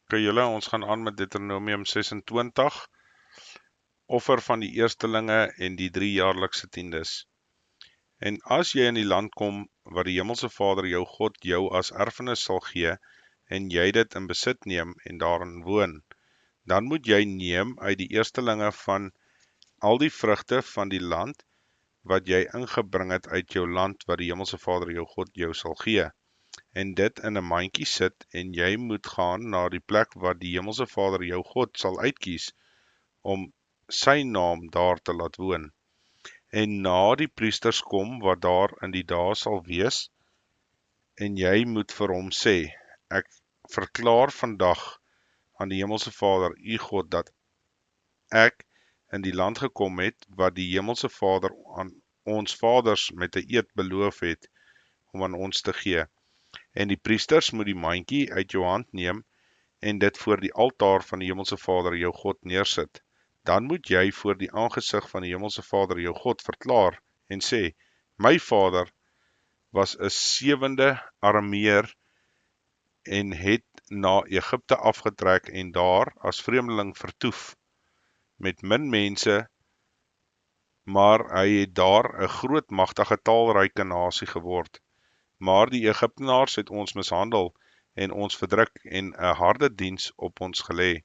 Okay, julle, ons gaan aan met Deuteronomium 26, offer van die eerstelinge en die 3 jaarlikse tiendes. En as jy in die land kom, wat die Hemelse Vader jou God jou as erfenis sal gee, en jy dit in besit neem en daarin woon, dan moet jy neem uit die eerstelinge van al die vrugte van die land, wat jy ingebring het uit jou land, wat die Hemelse Vader jou God jou sal gee, en dit in 'n mandjie sit, en jy moet gaan na die plek wat die Hemelse Vader jou God sal uitkies, om sy naam daar te laat woon. En na die priesters kom, wat daar in die dae sal wees, en jy moet vir hom sê, ek verklaar vandag aan die Hemelse Vader, u God, dat ek in die land gekom het, wat die Hemelse Vader aan ons vaders met 'n eed beloof het, om aan ons te gee. En die priesters moet die mandjie uit jou hand neem, en dit voor die altaar van die Hemelse Vader jou God neersit. Dan moet jy voor die aangesig van die Hemelse Vader jou God verklaar, en sê, my vader was 'n 7de Arameer, en het na Egipte afgetrek, en daar as vreemdeling vertoef, met min mense, maar hy het daar 'n groot magtige taalryke nasie geword. Maar die Egiptenaars het ons mishandel, en ons verdruk, en 'n harde diens op ons gelê.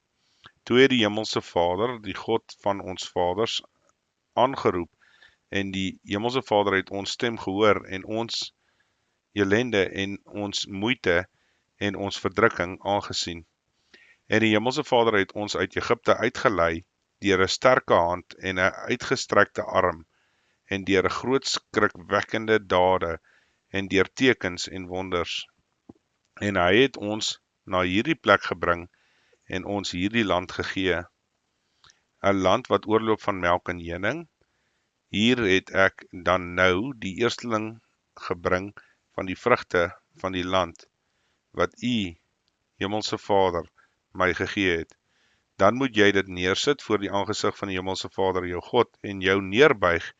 Toe het die Hemelse Vader, die God van ons vaders, aangeroep, en die Hemelse Vader het ons stem gehoor, en ons ellende, en ons moeite, en ons verdrukking aangesien. En die Hemelse Vader het ons uit Egipte uitgelei, deur 'n sterke hand, en 'n uitgestrekte arm, en deur 'n groot skrikwekkende dade, en deur tekens en wonders. En hy het ons na hierdie plek gebring, en ons hierdie land gegee, 'n land wat oorloop van melk en honing. Hier het ek dan nou die eersteling gebring van die vrugte van die land, wat u, Hemelse Vader, my gegee het. Dan moet jy dit neersit voor die aangesig van die Hemelse Vader jou God, en jou neerbuig,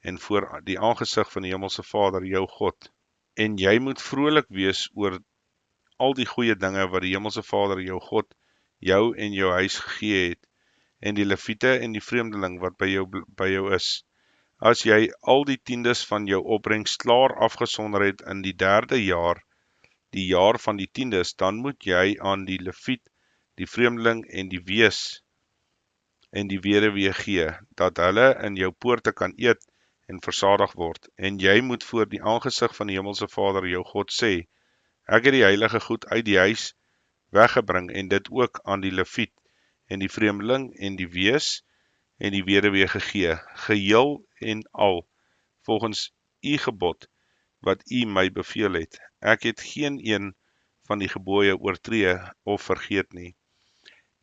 en voor die aangesig van die Hemelse Vader jou God. En jy moet vrolik wees oor al die goeie dinge wat die Hemelse Vader jou God jou en jou huis gegee het, en die leviete en die vreemdeling wat by jou is. As jy al die tiendes van jou opbrengs klaar afgesonder het in die 3de jaar, die jaar van die tiendes, dan moet jy aan die leviet, die vreemdeling en die wees en die weduwee gee, dat hulle in jou poorte kan eet en versadig word. En jy moet voor die aangesig van die Hemelse Vader jou God sê, ek het die heilige goed uit die huis weggebring, en dit ook aan die leviet en die vreemdeling en die wees en die weduwee gegee, geheel en al, volgens u gebod, wat u my beveel het. Ek het geen een van die gebooie oortree of vergeet nie.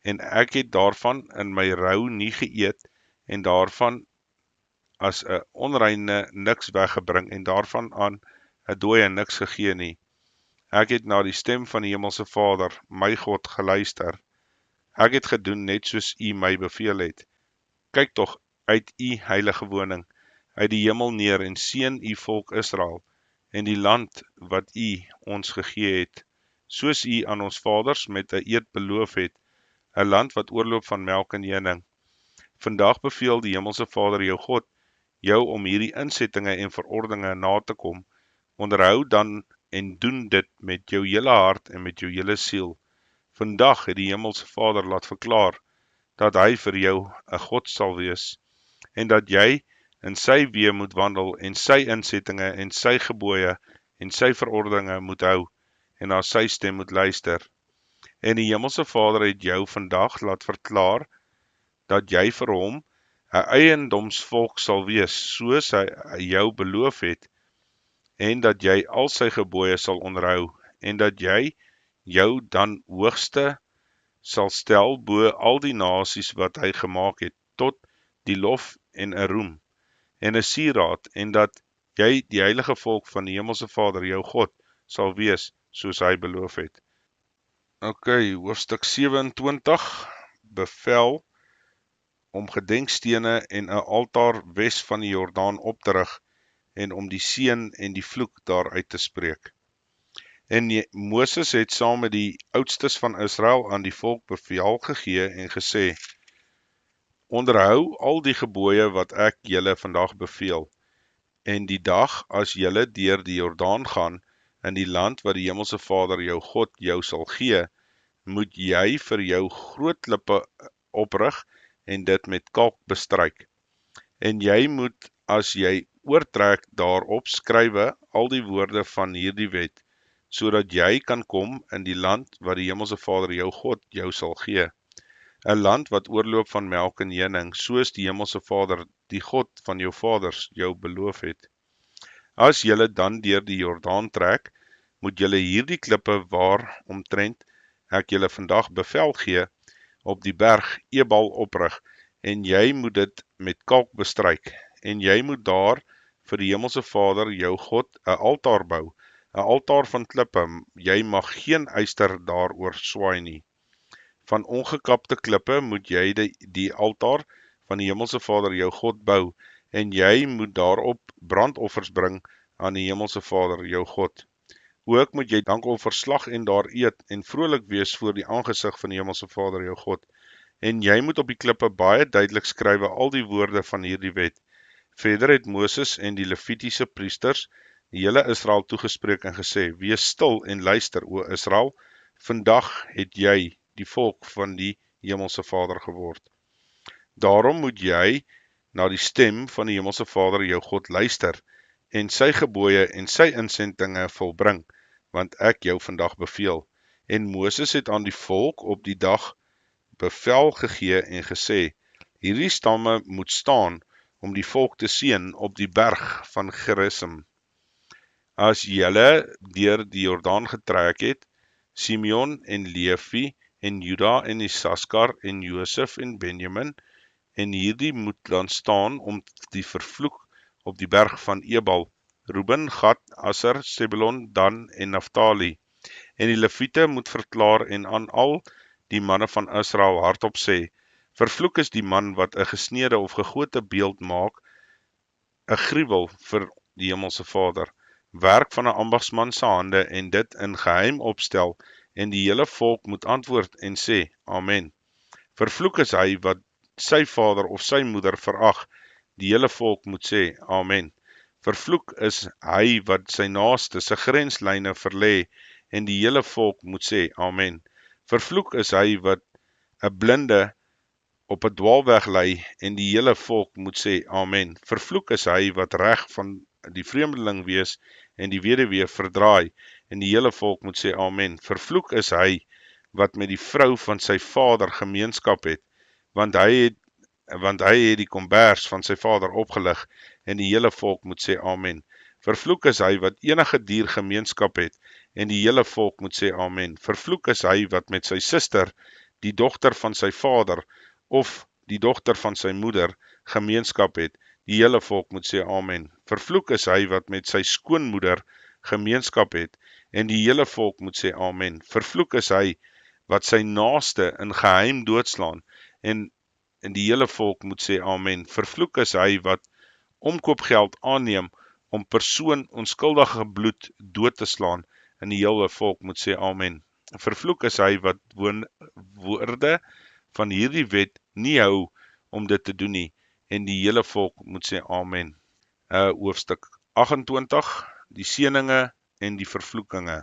En ek het daarvan in my rou nie geëet, en daarvan as 'n onreine niks weggebring, en daarvan aan 'n dooie niks gegee nie. Ek het na die stem van die Hemelse Vader, my God, geluister. Ek het gedoen net soos u my beveel het. Kyk tog uit u heilige woning, uit die hemel neer, en seën u volk Israel, en die land wat u ons gegee het, soos u aan ons vaders met 'n eed beloof het, 'n land wat oorloop van melk en honing. Vandag beveel die Hemelse Vader jou God jou om hierdie insettinge en verordeninge na te kom. Onderhou dan en doen dit met jou hele hart en met jou hele siel. Vandag het die Hemelse Vader laat verklaar dat hy vir jou 'n God sal wees, en dat jy in sy weë moet wandel, en sy insettinge en sy gebooie en sy verordeninge moet hou, en na sy stem moet luister. En die Hemelse Vader het jou vandag laat verklaar dat jy vir hom 'n eiendomsvolk sal wees, soos hy jou beloof het, en dat jy al sy gebooie sal onderhou, en dat jy jou dan hoogste sal stel bo al die nasies wat hy gemaak het, tot die lof en 'n roem, en 'n sieraad, en dat jy die heilige volk van die Hemelse Vader jou God sal wees, soos hy beloof het. Okay, hoofstuk 27, bevel om gedenkstene en 'n altaar wes van die Jordaan op te rig, en om die seën en die vloek daar uit te spreek. En Moses het saam met die oudstes van Israel aan die volk bevel gegee en gesê, onderhou al die gebooie wat ek julle vandag beveel, en die dag as julle deur die Jordaan gaan, in die land wat die Hemelse Vader jou God jou sal gee, moet jy vir jou groot klippe oprig en dit met kalk bestryk. En jy moet, as jy oortrek daarop, skrywe al die woorde van hierdie wet, sodat jy kan kom in die land wat die Hemelse Vader jou God jou sal gee. 'n land wat oorloop van melk en honing, soos die Hemelse Vader, die God van jou vaders, jou beloof het. As julle dan deur die Jordaan trek, moet julle hierdie klippe waaromtrent ek julle vandag bevel gee, op die berg Ebal oprig, en jy moet dit met kalk bestryk, en jy moet daar vir die Hemelse Vader jou God 'n altaar bou, 'n altaar van klippe, jy mag geen yster daaroor swaai nie. Van ongekapte klippe moet jy die altaar van die Hemelse Vader jou God bou, en jy moet daarop brandoffers bring aan die Hemelse Vader jou God. Ook moet jy dankoffers slag en daar eet en vrolik wees voor die aangesig van die Hemelse Vader jou God. En jy moet op die klippe baie duidelik skrywe al die woorde van hierdie wet. Verder het Moses en die Levitiese priesters die hele Israel toegespreek en gesê, wees stil en luister, o Israel, vandag het jy die volk van die Hemelse Vader geword. Daarom moet jy na die stem van die Hemelse Vader jou God luister, en sy gebooie en sy insendinge volbring, want ek jou vandag beveel. En Moses het aan die volk op die dag bevel gegee en gesê, hierdie stamme moet staan om die volk te seën op die berg van Gerizim. As julle deur die Jordaan getrek het, Simeon en Levi en Juda en Isaskar en Josef en Benjamin, en hierdie moet dan staan om die vervloek op die berg van Ebal, Reuben, Gad, Aser, Sebulon, Dan en Naftali. En die Leviete moet verklaar en aan al die manne van Israel hardop sê, vervloek is die man wat 'n gesneede of gegote beeld maak, 'n gruwel vir die Hemelse Vader, werk van 'n ambagsman se hande en dit in geheim opstel, en die hele volk moet antwoord en sê, Amen. Vervloek is hy wat sy vader of sy moeder verag, die hele volk moet sê, Amen. Vervloek is hy wat sy naaste se grenslyne verlê, en die hele volk moet sê, Amen. Vervloek is hy wat 'n blinde op 'n dwaalweg lei, en die hele volk moet sê, Amen. Vervloek is hy wat reg van die vreemdeling wees, en die weduwee verdraai, en die hele volk moet sê, Amen. Vervloek is hy wat met die vrou van sy vader gemeenskap het, want hy het die kombers van sy vader opgelig, en die hele volk moet sê, Amen. Vervloek is hy wat enige dier gemeenskap het, en die hele volk moet sê, Amen. Vervloek is hy wat met sy suster, die dogter van sy vader, of die dogter van sy moeder, gemeenskap het, die hele volk moet sê, Amen. Vervloek is hy wat met sy skoonmoeder gemeenskap het, en die hele volk moet sê, Amen. Vervloek is hy wat sy naaste in geheim doodslaan, en die hele volk moet sê, Amen. Vervloek is hy wat omkoopgeld aanneem om persoon onskuldige bloed dood te slaan, en die hele volk moet sê, Amen. Vervloek is hy wat woorde van hierdie wet nie hou om dit te doen nie, en die hele volk moet sê, Amen. Hoofstuk 28, die seëninge en die vervloekinge.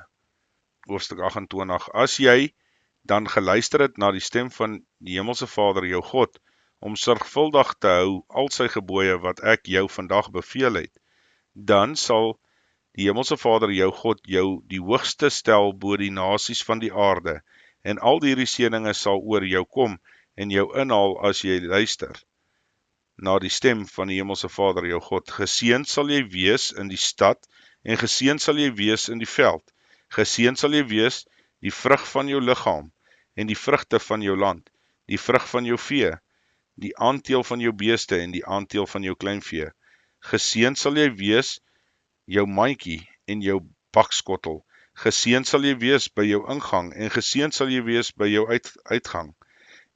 Hoofstuk 28, as jy dan geluister het na die stem van die Hemelse Vader jou God, om sorgvuldig te hou al sy gebooie wat ek jou vandag beveel het, dan sal die Hemelse Vader jou God jou die hoogste stel bo die nasies van die aarde, en al hierdie seëninge sal oor jou kom en jou inhaal as jy luister na die stem van die Hemelse Vader jou God. Geseënd sal jy wees in die stad, en geseënd sal jy wees in die veld. Geseënd sal jy wees die vrug van jou liggaam, en die vrugte van jou land, die vrug van jou vee, die aanteel van jou beeste en die aanteel van jou kleinvee. Geseënd sal jy wees jou mandjie en jou bakskottel. Geseënd sal jy wees by jou ingang, en geseënd sal jy wees by jou uitgang.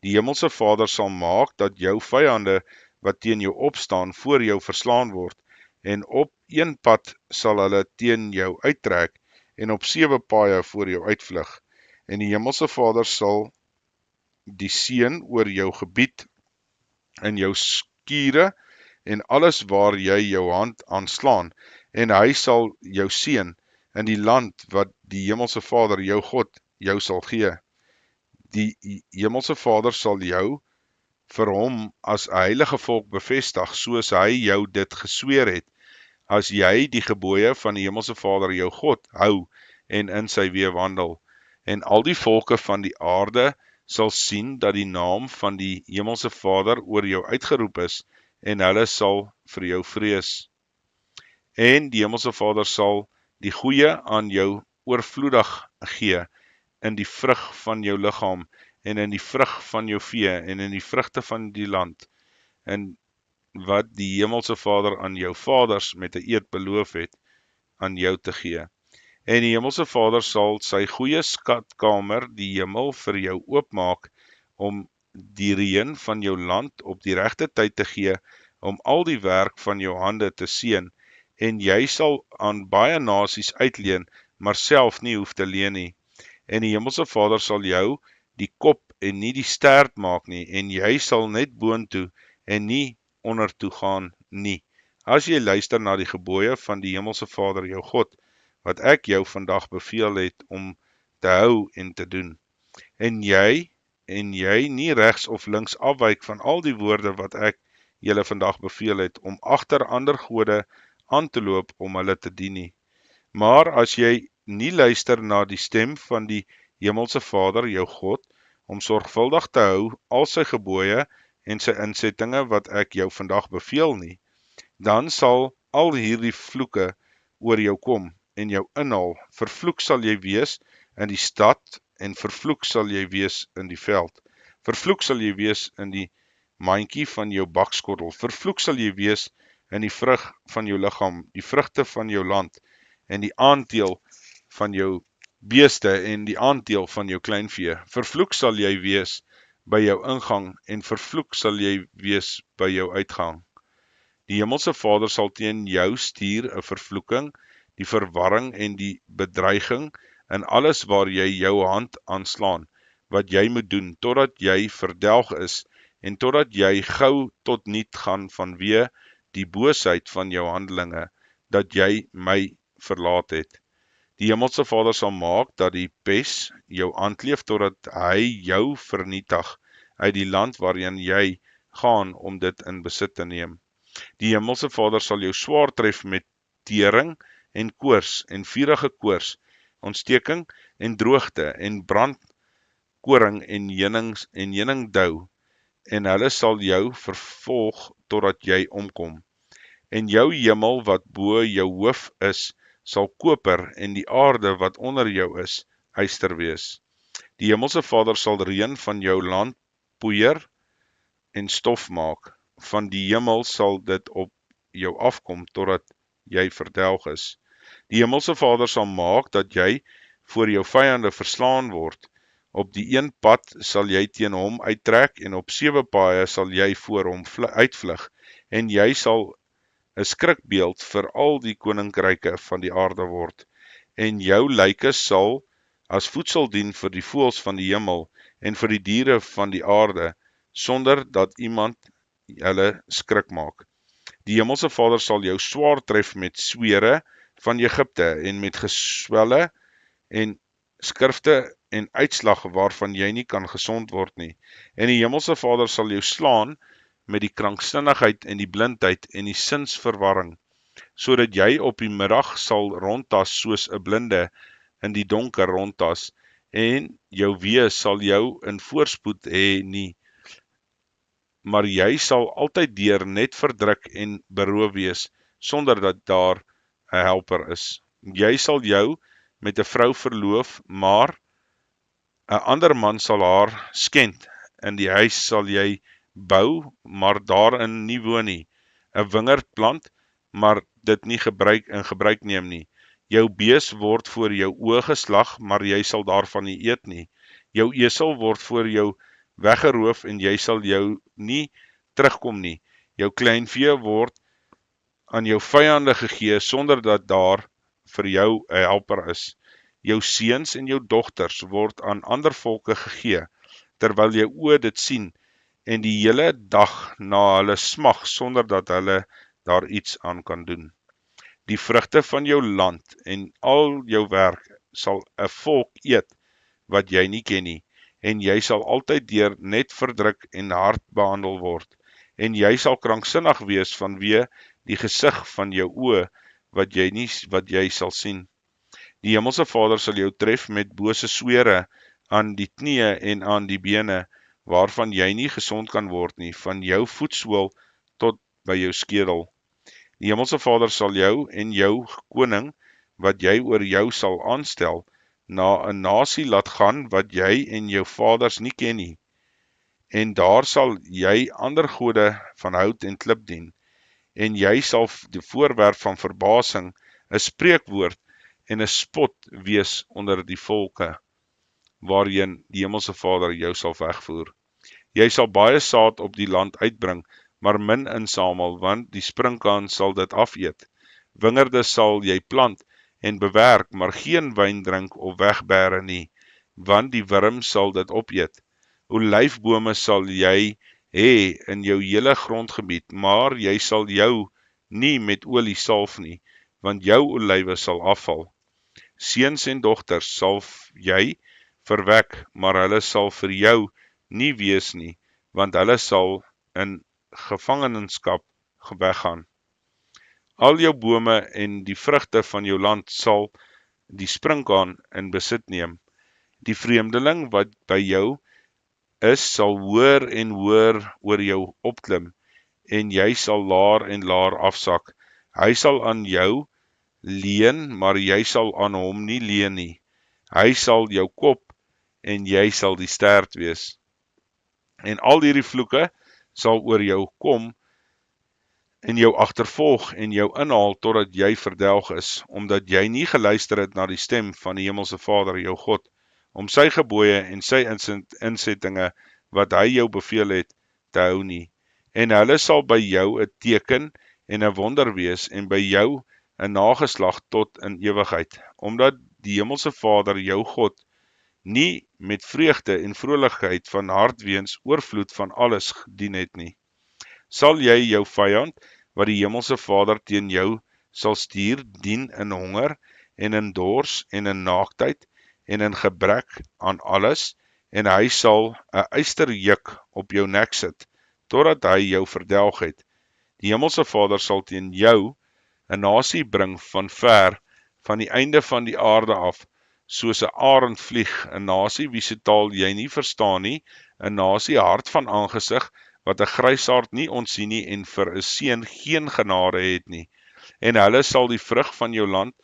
Die Hemelse Vader sal maak dat jou vyande wat teen jou opstaan voor jou verslaan word, en op een pad sal hulle teen jou uittrek, en op 7 paaie voor jou uitvlug. En die Hemelse Vader sal die seën oor jou gebied in jou skure en alles waar jy jou hand aanslaan, en hy sal jou seën in die land wat die Hemelse Vader jou God jou sal gee. Die Hemelse Vader sal jou vir hom as 'n heilige volk bevestig, soos hy jou dit gesweer het, as jy die gebooie van die Hemelse Vader jou God hou en in sy weë wandel. En al die volke van die aarde sal sien dat die naam van die Hemelse Vader oor jou uitgeroep is, en hulle sal vir jou vrees. En die Hemelse Vader sal die goeie aan jou oorvloedig gee, in die vrug van jou liggaam, en in die vrug van jou vee, en in die vrugte van die land, en wat die Hemelse Vader aan jou vaders met 'n eed beloof het, aan jou te gee. En die Hemelse Vader sal sy goeie skatkamer, die hemel, vir jou oopmaak, om die reën van jou land op die regte tyd te gee, om al die werk van jou hande te seën, en jy sal aan baie nasies uitleen, maar self nie hoef te leen nie. En die Hemelse Vader sal jou die kop en nie die stert maak nie, en jy sal net boontoe en nie ondertoe gaan nie. As jy luister na die gebooie van die Hemelse Vader jou God, wat ek jou vandag beveel het om te hou en te doen. En jy nie regs of links afwyk van al die woorde wat ek julle vandag beveel het, om agter ander gode aan te loop om hulle te dien nie. Maar as jy nie luister na die stem van die Hemelse Vader jou God, om sorgvuldig te hou al sy gebooie en sy insettinge wat ek jou vandag beveel nie, dan sal al hierdie vloeke oor jou kom en jou inhaal. Vervloek sal jy wees in die stad, en vervloek sal jy wees in die veld. Vervloek sal jy wees in die mandjie van jou bakskottel. Vervloek sal jy wees in die vrug van jou liggaam, die vrugte van jou land, en die aandeel van jou beeste en die aandeel van jou kleinvee. Vervloek sal jy wees by jou ingang, en vervloek sal jy wees by jou uitgang. Die Hemelse Vader sal teen jou stuur 'n vervloeking, die verwarring en die bedreiging in alles waar jy jou hand aanslaan, wat jy moet doen, totdat jy verdelg is, en totdat jy gou tot niet gaan vanweë die boosheid van jou handelinge, dat jy my verlaat het. Die Hemelse Vader sal maak dat die pes jou aankleef, totdat hy jou vernietig uit die land waarin jy gaan om dit in besit te neem. Die Hemelse Vader sal jou swaar tref met tering en koors en vurige koors, ontsteking en droogte en brandkoring en heuningdou, en hulle sal jou vervolg totdat jy omkom. En jou hemel wat bo jou hoof is, sal koper, en die aarde wat onder jou is, yster wees. Die Hemelse Vader sal reën van jou land poeier en stof maak. Van die hemel sal dit op jou afkom, totdat jy verdelg is. Die Hemelse Vader sal maak dat jy voor jou vyande verslaan word. Op die een pad sal jy teen hom uittrek, en op 7 paaie sal jy voor hom uitvlug, en jy sal 'n skrikbeeld vir al die koninkryke van die aarde word. En jou lyke sal as voedsel dien vir die voëls van die hemel, en vir die diere van die aarde, sonder dat iemand hulle skrik maak. Die Hemelse Vader sal jou swaar tref met swere van Egipte, en met geswelle en skrifte en uitslag waarvan jy nie kan gesond word nie. En die Hemelse Vader sal jou slaan met die kranksinnigheid en die blindheid en die sinsverwarring, sodat jy op die middag sal rondtas soos 'n blinde in die donker rondtas, en jou wees sal jou in voorspoed hê nie, maar jy sal altyd deur net verdruk en beroof wees, sonder dat daar 'n helper is. Jy sal jou met 'n vrou verloof, maar 'n ander man sal haar skend. In die huis sal jy bou, maar daarin nie woon nie. 'n wingerd plant, maar dit nie gebruik neem nie. Jou bees word voor jou oë geslag, maar jy sal daarvan nie eet nie. Jou esel word voor jou weggeroof, en jy sal jou nie terugkom nie. Jou kleinvee word aan jou vyande gegee, sonder dat daar vir jou 'n helper is. Jou seuns en jou dogters word aan ander volke gegee, terwyl jou oë dit sien, en die hele dag na hulle smag, sonder dat hulle daar iets aan kan doen. Die vrugte van jou land en al jou werk sal 'n volk eet wat jy nie ken nie, en jy sal altyd deur net verdruk en hard behandel word, en jy sal kranksinnig wees vanweë die gesig van jou oë wat jy sal sien. Die Hemelse Vader sal jou tref met bose swere aan die knieë en aan die bene, waarvan jy nie gesond kan word nie, van jou voetsool tot by jou skedel. Die Hemelse Vader sal jou en jou koning, wat jy oor jou sal aanstel, na 'n nasie laat gaan wat jy en jou vaders nie ken nie. En daar sal jy ander gode van hout en klip dien, en jy sal die voorwerp van verbasing, 'n spreekwoord en 'n spot wees onder die volke, waarheen die Hemelse Vader jou sal wegvoer. Jy sal baie saad op die land uitbring, maar min insamel, want die sprinkaan sal dit afeet. Wingerde sal jy plant en bewerk, maar geen wyn drink of wegbere nie, want die wurm sal dit opeet. Olyfbome sal jy hê in jou hele grondgebied, maar jy sal jou nie met olie salf nie, want jou olywe sal afval. Seuns en dogters sal jy verwek, maar hulle sal vir jou nie wees nie, want hulle sal in gevangenskap weggaan. Al jou bome en die vrugte van jou land sal die sprinkaan in besit neem. Die vreemdeling wat by jou is, sal hoër en hoër oor jou opklim, en jy sal laer en laer afsak. Hy sal aan jou leen, maar jy sal aan hom nie leen nie. Hy sal jou kop, en jy sal die stert wees. En al hierdie vloeke sal oor jou kom, en jou agtervolg en jou inhaal totdat jy verdelg is, omdat jy nie geluister het na die stem van die Hemelse Vader, jou God, om sy gebooie en sy insettinge wat hy jou beveel het, te hou nie. En hulle sal by jou 'n teken en 'n wonder wees, en by jou 'n nageslag tot in ewigheid, omdat die Hemelse Vader, jou God, nie met vreugde en vrolikheid van hart weens oorvloed van alles gedien het nie. Sal jy jou vyand, wat die Hemelse Vader teen jou sal stuur, dien in honger, en in dors, en in naaktheid, en in gebrek aan alles, en hy sal 'n ysterjuk op jou nek sit, totdat hy jou verdelg het. Die Hemelse Vader sal teen jou 'n nasie bring van ver, van die einde van die aarde af, soos 'n arend vlieg, 'n nasie wie se taal jy nie verstaan nie, 'n nasie hard van aangesig, wat 'n grysaard nie ontsien nie, en vir 'n seun geen genade het nie. En hulle sal die vrug van jou land,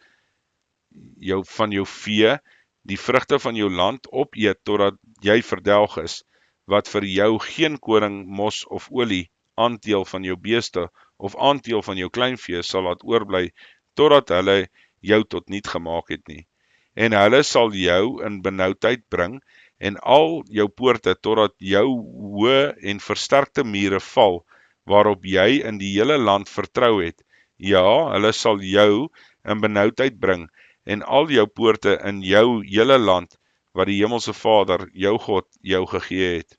van jou vee, die vrugte van jou land opeet, totdat jy verdelg is, wat vir jou geen koring, mos of olie, aandeel van jou beeste, of aandeel van jou kleinvee sal laat oorbly, totdat hulle jou tot niet gemaak het nie. En hulle sal jou in benoudheid bring, en al jou poorte, totdat jou hoë en versterkte mure val, waarop jy in die hele land vertrou het. Ja, hulle sal jou in benoudheid bring, en al jou poorte in jou hele land, wat die Hemelse Vader, jou God, jou gegee het.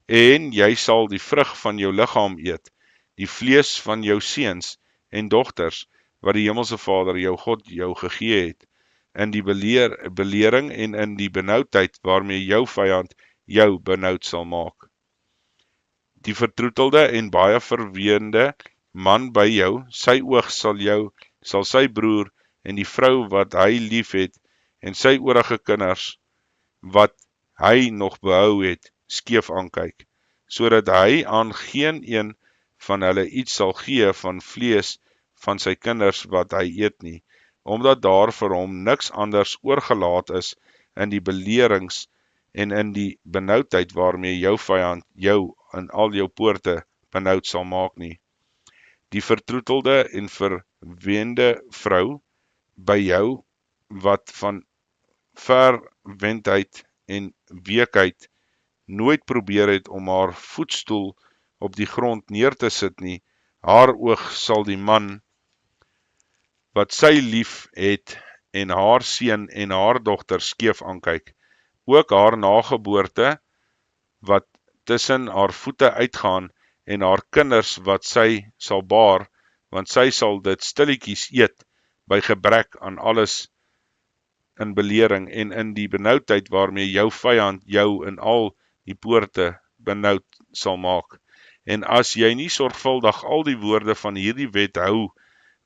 En jy sal die vrug van jou liggaam eet, die vlees van jou seuns en dogters, wat die Hemelse Vader, jou God, jou gegee het, in die belering en in die benoudheid, waarmee jou vyand jou benoud sal maak. Die vertroetelde en baie verweende man by jou, sy oog sal sy broer en die vrou wat hy lief het, en sy oorige kinders, wat hy nog behou het, skeef aankyk, sodat hy aan geen een van hulle iets sal gee van vlees van sy kinders wat hy eet nie, omdat daar vir hom niks anders oorgelaat is in die belerings en in die benoudheid waarmee jou vyand jou in al jou poorte benoud sal maak nie. Die vertroetelde en verweende vrou by jou, wat van verwendheid en weekheid nooit probeer het om haar voetstoel op die grond neer te sit nie, haar oog sal die man wat sy lief het en haar seun en haar dogter skeef aankyk, ook haar nageboorte wat tussen haar voete uitgaan en haar kinders wat sy sal baar, want sy sal dit stilletjies eet by gebrek aan alles in belering en in die benoudheid waarmee jou vyand jou in al die poorte benoud sal maak. En as jy nie sorgvuldig al die woorde van hierdie wet hou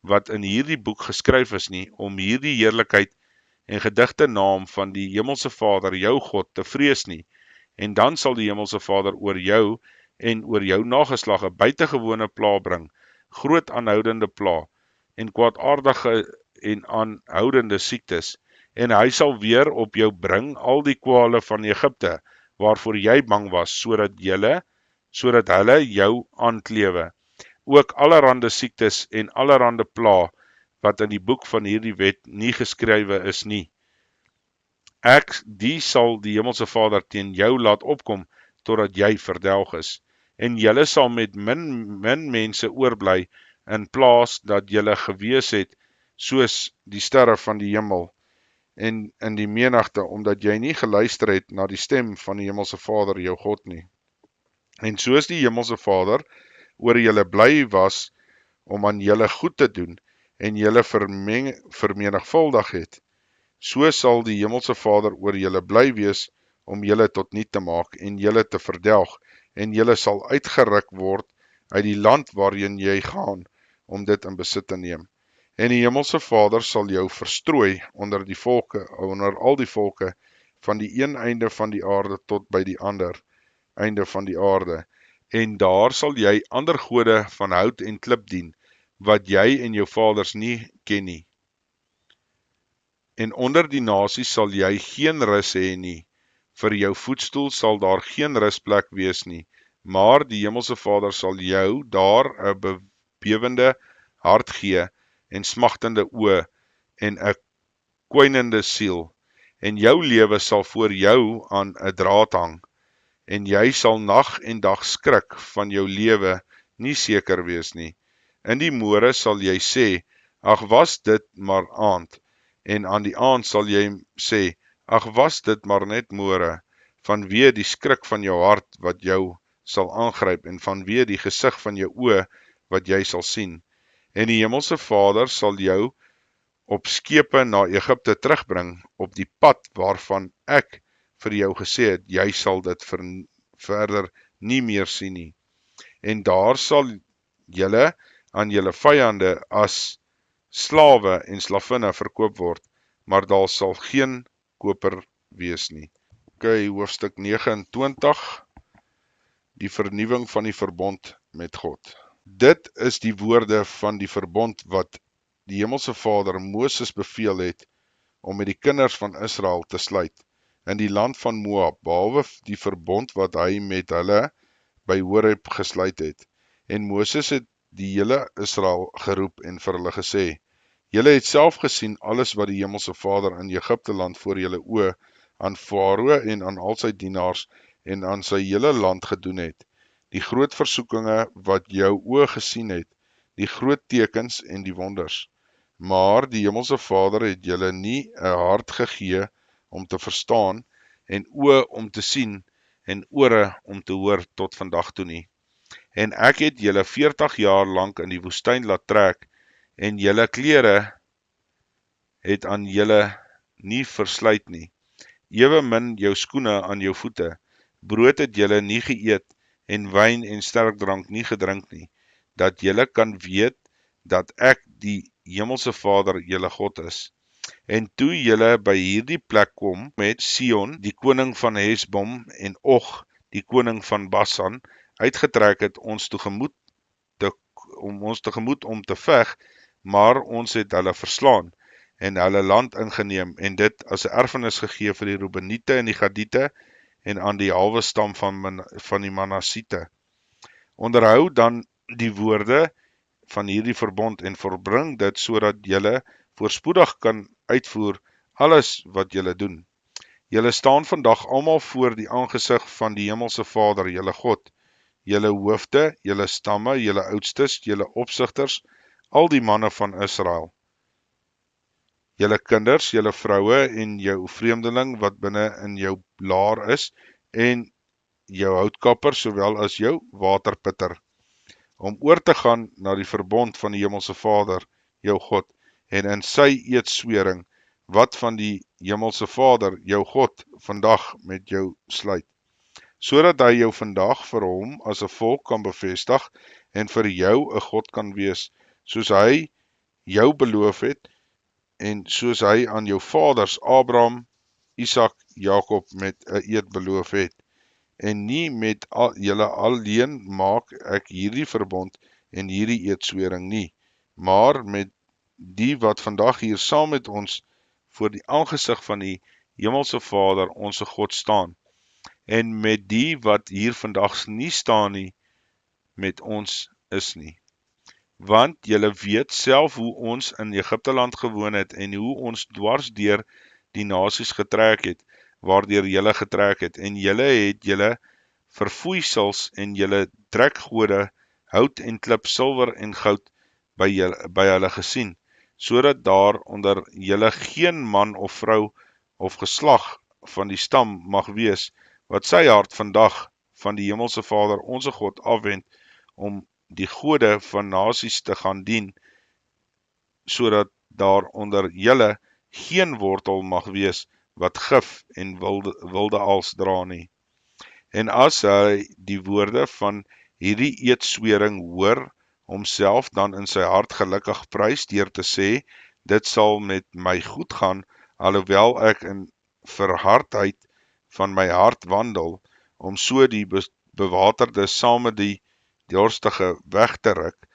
wat in hierdie boek geskryf is nie, om hierdie heerlikheid en gedigte naam van die Hemelse Vader, jou God, te vrees nie, en dan sal die Hemelse Vader oor jou en oor jou nageslag 'n buitengewone pla bring, groot aanhoudende pla, en kwaadaardige en aanhoudende siektes, en hy sal weer op jou bring al die kwale van Egipte, waarvoor jy bang was, sodat hulle jou aanklewe. Ook allerhande siektes en allerhande pla, wat in die boek van hierdie wet nie geskrywe is nie. Die sal die Hemelse Vader teen jou laat opkom, totdat jy verdelg is. En julle sal met min mense oorbly, in plaas dat julle gewees het, soos die sterre van die hemel, en in die menigte, omdat jy nie geluister het na die stem van die Hemelse Vader, jou God nie. En soos die Hemelse Vader oor julle bly was, om aan julle goed te doen, en julle vermenigvuldig het, so sal die Hemelse Vader oor julle bly wees, om julle tot niet te maak, en julle te verdelg, en julle sal uitgeruk word uit die land waarin jy gaan, om dit in besit te neem. En die Hemelse Vader sal jou verstrooi onder al die volke, van die een einde van die aarde tot by die ander einde van die aarde. En daar sal jy ander gode van hout en klip dien, wat jy en jou vaders nie ken nie. En onder die nasies sal jy geen rus hê nie, vir jou voetstoel sal daar geen rusplek wees nie, maar die Hemelse Vader sal jou daar 'n bewewende hart gee, en smagtende oë, en 'n kwynende siel, en jou lewe sal voor jou aan 'n draad hang, en jy sal nag en dag skrik van jou lewe nie seker wees nie. In die môre sal jy sê, ag was dit maar aand, en aan die aand sal jy sê, ag was dit maar net môre, vanweë die skrik van jou hart wat jou sal aangryp, en vanweë die gesig van jou oë wat jy sal sien. En die Hemelse Vader sal jou op skepe na Egipte terugbring, op die pad waarvan ek vir jou gesê het, jy sal dit verder nie meer sien nie. En daar sal julle aan julle vyande as slawe en slavinne verkoop word, maar daar sal geen koper wees nie. Hoofstuk 29, die vernuwing van die verbond met God. Dit is die woorde van die verbond wat die Hemelse Vader Moses beveel het, om met die kinders van Israel te sluit, in die land van Moab, behalwe die verbond wat hy met hulle by Horeb gesluit het. En Moses het die hele Israel geroep en vir hulle gesê, julle het self gesien alles wat die Hemelse Vader in Egipte land voor julle oë aan Farao en aan al sy dienaars en aan sy hele land gedoen het, die groot versoekinge wat jou oë gesien het, die groot tekens en die wonders. Maar die Hemelse Vader het julle nie 'n hart gegee om te verstaan, en oë om te sien, en ore om te hoor tot vandag toe nie. En ek het julle 40 jaar lank in die woestyn laat trek, en julle klere het aan julle nie versluit nie, ewemin jou skoene aan jou voete. Brood het julle nie geëet, en wyn en sterkdrank nie gedrink nie, dat julle kan weet dat ek die Hemelse Vader julle God is. En toe julle by hierdie plek kom met Sion, die koning van Hesbom, en Og, die koning van Basan, uitgetrek het ons tegemoet om te veg, maar ons het hulle verslaan, en hulle land ingeneem, en dit as 'n erfenis gegee vir die Reubeniete en die Gadiete, en aan die halwe stam van die Manassiete. Onderhou dan die woorde van hierdie verbond, en verbring dit, sodat julle voorspoedig kan uitvoer alles wat julle doen. Julle staan vandag almal voor die aangesig van die Hemelse Vader, julle God, julle hoofde, julle stamme, julle oudstes, julle opsigters, al die manne van Israel. julle kinders, julle vroue en jou vreemdeling wat binne in jou laar is, en jou houtkapper, sowel as jou waterpitter, om oor te gaan na die verbond van die Hemelse Vader, jou God, en in sy eedswering, wat van die Hemelse Vader, jou God, vandag met jou sluit, sodat hy jou vandag vir hom as 'n volk kan bevestig, en vir jou 'n God kan wees, soos hy jou beloof het, en soos hy aan jou vaders Abraham, Isak, Jakob met 'n eed beloof het. En nie met julle alleen maak ek hierdie verbond en hierdie eedswering nie, maar met die wat vandag hier saam met ons voor die aangesig van die Hemelse Vader, onse God staan, en met die wat hier vandag nie staan nie, met ons is nie. Want julle weet self hoe ons in Egipte land gewoon het, en hoe ons dwars deur die nasies getrek het, waardeur julle getrek het, en julle het julle verfoeisels en julle trekgode, hout en klip, silwer en goud by hulle gesien, sodat daar onder julle geen man of vrou of geslag van die stam mag wees, wat sy hart vandag van die Hemelse Vader, onse God, afwend, om die gode van nasies te gaan dien, sodat daar onder julle geen wortel mag wees, wat gif en wilde als dra nie. En as hy die woorde van hierdie eedswering hoor, homself dan in sy hart gelukkig prys, deur te sê, dit sal met my goed gaan, alhoewel ek in verhardheid van my hart wandel, om so die bewaterde saam met die dorstige weg te ruk,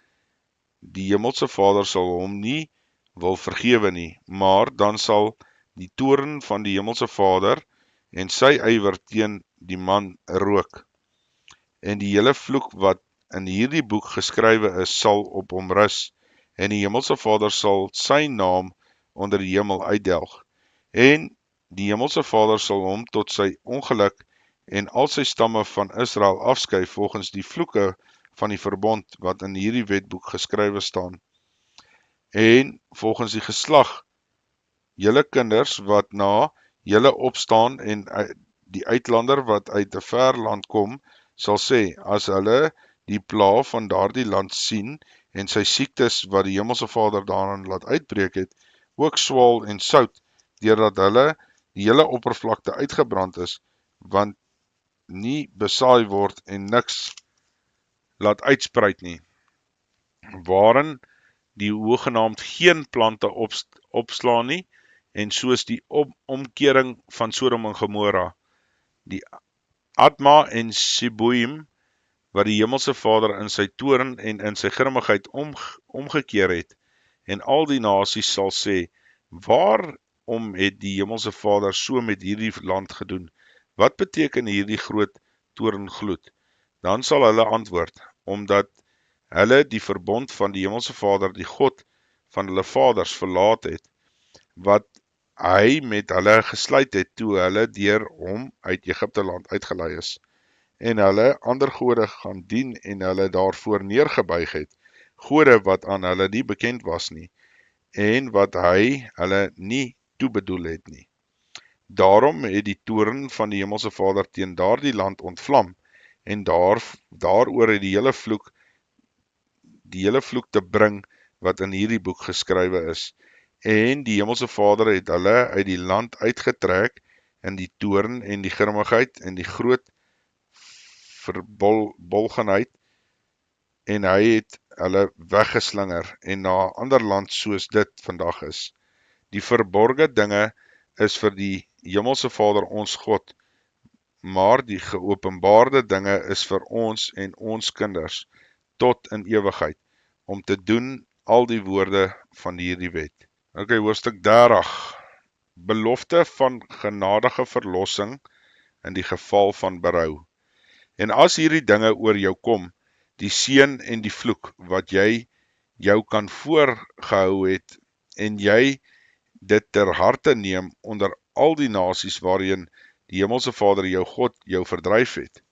die Hemelse Vader sal hom nie wil vergewe nie, maar dan sal die toorn van die Hemelse Vader en sy ywer teen die man rook, en die hele vloek wat in hierdie boek geskrywe is, sal op hom rus, en die Hemelse Vader sal sy naam onder die hemel uitdelg, en die Hemelse Vader sal hom tot sy ongeluk en al sy stamme van Israel afskei volgens die vloeke van die verbond wat in hierdie wetboek geskrywe staan, en volgens die geslag, julle kinders wat na julle opstaan, en die uitlander wat uit 'n ver land kom, sal sê, as hulle die pla van daardie land sien, en sy siektes wat die Hemelse Vader daarin laat uitbreek het, ook swaal en sout, deurdat hulle die hele oppervlakte uitgebrand is, want nie besaai word en niks laat uitspruit nie, waarin die hoegenaamd geen plante opslaan nie, en soos die omkering van Sodom en Gomorra, die Adma en Seboim, wat die Hemelse Vader in sy toorn en in sy grimmigheid omgekeer het, en al die nasies sal sê, waarom het die Hemelse Vader so met hierdie land gedoen? Wat beteken hierdie groot toorngloed? Dan sal hulle antwoord, omdat hulle die verbond van die Hemelse Vader, die God van hulle vaders, verlaat het, wat hy met hulle gesluit het, toe hulle deur hom uit Egipte land uitgelei is, en hulle ander gode gaan dien, en hulle daarvoor neergebuig het, gode wat aan hulle nie bekend was nie, en wat hy hulle nie toebedoel het nie. Daarom het die toorn van die Hemelse Vader teen daardie land ontvlam, en daaroor het die hele vloek te bring, wat in hierdie boek geskrywe is. En die Hemelse Vader het hulle uit die land uitgetrek, in die toorn en die grimmigheid, en die groot verbolgenheid, en hy het hulle weggeslinger, en na 'n ander land soos dit vandag is. Die verborge dinge is vir die Hemelse Vader ons God, maar die geopenbaarde dinge is vir ons en ons kinders, tot in ewigheid, om te doen al die woorde van hierdie wet. Ok, hoofstuk 30, belofte van genadige verlossing in die geval van berou. En as hierdie dinge oor jou kom, die seën en die vloek, wat jy jou kan voorgehou het, en jy dit ter harte neem onder al die nasies waarin die Hemelse Vader jou God jou verdryf het,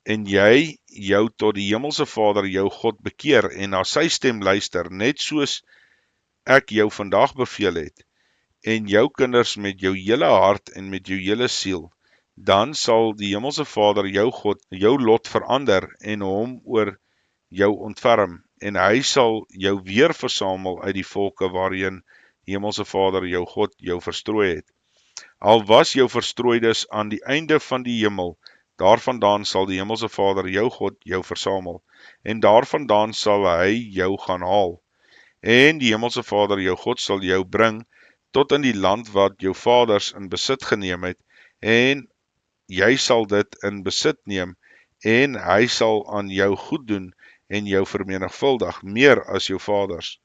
en jy jou tot die Hemelse Vader jou God bekeer, en na sy stem luister, net soos ek jou vandag beveel het, en jou kinders met jou hele hart en met jou hele siel, dan sal die Hemelse Vader jou God jou lot verander en hom oor jou ontferm, en hy sal jou weer versamel uit die volke waarheen die Hemelse Vader jou God jou verstrooi het. Al was jou verstrooides aan die einde van die hemel, daarvandaan sal die Hemelse Vader jou God jou versamel, en daarvandaan sal hy jou gaan haal. En die Hemelse Vader jou God sal jou bring tot in die land wat jou vaders in besit geneem het, en jy sal dit in besit neem, en hy sal aan jou goed doen, en jou vermenigvuldig, meer as jou vaders.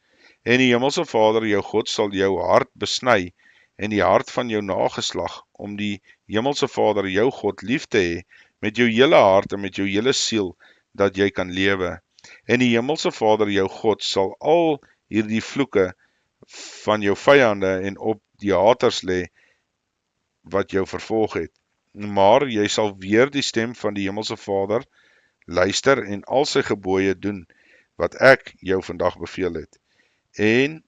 En die Hemelse Vader jou God sal jou hart besny, en die hart van jou nageslag, om die Hemelse Vader jou God lief te hê, met jou hele hart en met jou hele siel, dat jy kan lewe. En die Hemelse Vader jou God sal al hierdie vloeke van jou vyande en op die haters lê, wat jou vervolg het. Maar jy sal weer die stem van die Hemelse Vader luister en al sy gebooie doen, wat ek jou vandag beveel het. En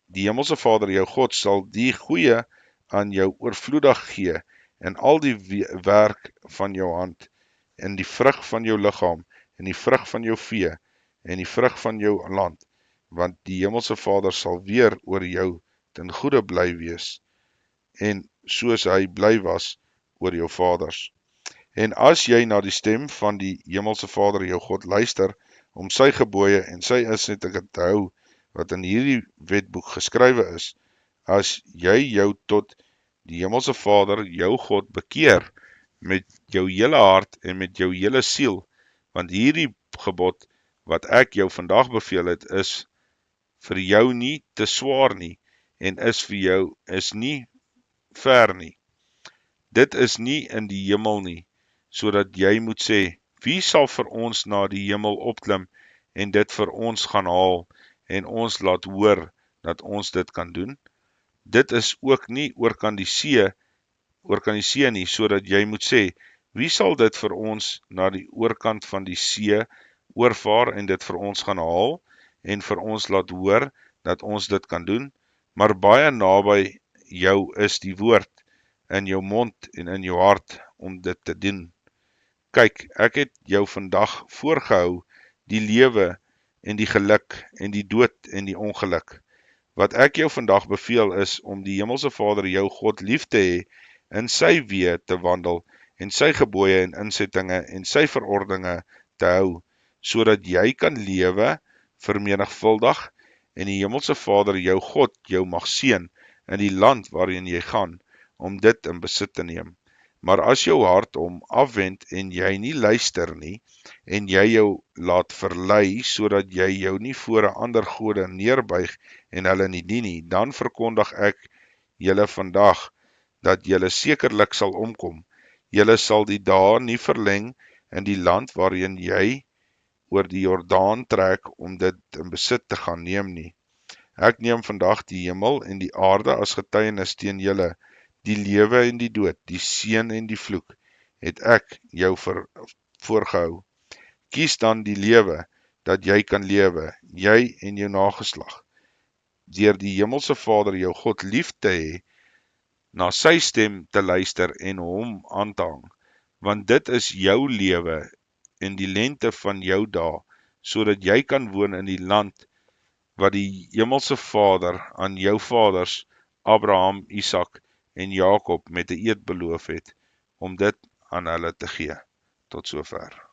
die Hemelse Vader jou God sal die goeie aan jou oorvloedig gee, en al die werk van jou hand, en die vrug van jou liggaam, en die vrug van jou vee, en die vrug van jou land, want die Hemelse Vader sal weer oor jou ten goeie bly wees, en soos hy bly was oor jou vaders. En as jy na die stem van die Hemelse Vader jou God luister, om sy gebooie en sy insettinge te hou, wat in hierdie wetboek geskrywe is, as jy jou tot die Hemelse Vader jou God bekeer, met jou hele hart en met jou hele siel, want hierdie gebod, wat ek jou vandag beveel het, is vir jou nie te swaar nie, en is vir jou is nie ver nie. Dit is nie in die hemel nie, sodat jy moet sê, wie sal vir ons na die hemel opklim, en dit vir ons gaan haal, en ons laat hoor, dat ons dit kan doen. Dit is ook nie oorkant die see nie, sodat jy moet sê, wie sal dit vir ons na die oorkant van die see oorvaar, en dit vir ons gaan haal, en vir ons laat hoor, dat ons dit kan doen. Maar baie naby jou is die woord, in jou mond en in jou hart, om dit te doen. Kyk, ek het jou vandag voorgehou, die lewe en die geluk, en die dood en die ongeluk. Wat ek jou vandag beveel is, om die Hemelse Vader jou God lief te hê, in sy weë te wandel, en sy gebooie en insettinge, en sy verordeninge te hou, sodat jy kan lewe, vermenigvuldig, en die Hemelse Vader jou God jou mag seën, in die land waarin jy gaan, om dit in besit te neem. Maar as jou hart om afwend, en jy nie luister nie, en jy jou laat verlei, sodat jy jou nie voor 'n ander gode neerbuig, en hulle nie dien nie, dan verkondig ek julle vandag, dat julle sekerlik sal omkom. Julle sal die dae nie verleng in die land waarin jy oor die Jordaan trek, om dit in besit te gaan neem nie. Ek neem vandag die hemel en die aarde as getuienis teen julle, die lewe en die dood, die seën en die vloek, het ek jou voorgehou. Kies dan die lewe, dat jy kan lewe, jy en jou nageslag, deur die Hemelse Vader jou God lief te hê, na sy stem te luister en hom aan te hang, want dit is jou lewe en die lengte van jou dae, sodat jy kan woon in die land, wat die Hemelse Vader aan jou vaders, Abraham, Isak en Jakob met 'n eed beloof het, om dit aan hulle te gee. Tot sover.